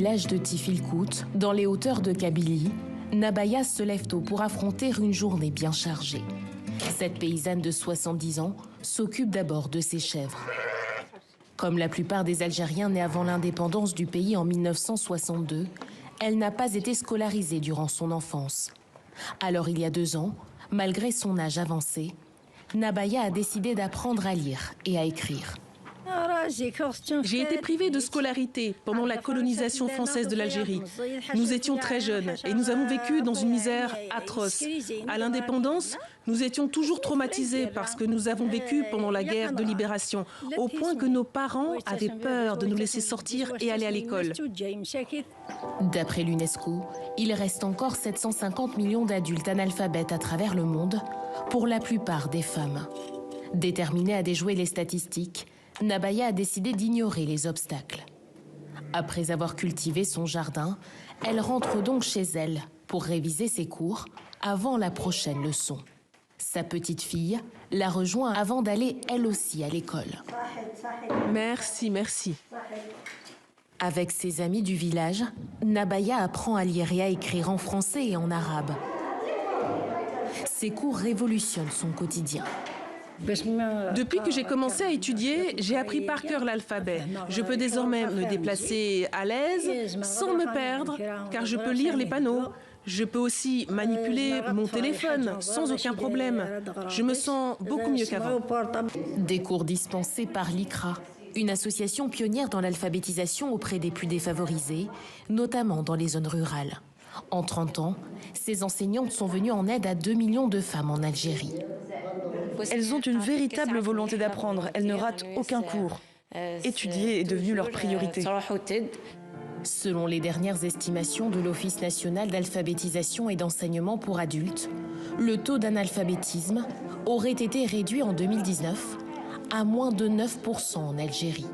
village de Tifilkout, dans les hauteurs de Kabylie, Nabaya se lève tôt pour affronter une journée bien chargée. Cette paysanne de 70 ans s'occupe d'abord de ses chèvres. Comme la plupart des Algériens nés avant l'indépendance du pays en 1962, elle n'a pas été scolarisée durant son enfance. Alors il y a 2 ans, malgré son âge avancé, Nabaya a décidé d'apprendre à lire et à écrire. J'ai été privée de scolarité pendant la colonisation française de l'Algérie. Nous étions très jeunes et nous avons vécu dans une misère atroce. À l'indépendance, nous étions toujours traumatisés parce que nous avons vécu pendant la guerre de libération, au point que nos parents avaient peur de nous laisser sortir et aller à l'école. D'après l'UNESCO, il reste encore 750 millions d'adultes analphabètes à travers le monde, pour la plupart des femmes. Déterminée à déjouer les statistiques, Nabaya a décidé d'ignorer les obstacles. Après avoir cultivé son jardin, elle rentre donc chez elle pour réviser ses cours avant la prochaine leçon. Sa petite fille la rejoint avant d'aller elle aussi à l'école. Merci, merci. Avec ses amis du village, Nabaya apprend à lire et à écrire en français et en arabe. Ses cours révolutionnent son quotidien. Depuis que j'ai commencé à étudier, j'ai appris par cœur l'alphabet. Je peux désormais me déplacer à l'aise, sans me perdre, car je peux lire les panneaux. Je peux aussi manipuler mon téléphone sans aucun problème. Je me sens beaucoup mieux qu'avant. Des cours dispensés par l'ICRA, une association pionnière dans l'alphabétisation auprès des plus défavorisés, notamment dans les zones rurales. En 30 ans, ces enseignantes sont venues en aide à 2 millions de femmes en Algérie. Elles ont une véritable volonté d'apprendre. Elles ne ratent aucun cours. Étudier est devenu leur priorité. Selon les dernières estimations de l'Office national d'alphabétisation et d'enseignement pour adultes, le taux d'analphabétisme aurait été réduit en 2019 à moins de 9% en Algérie.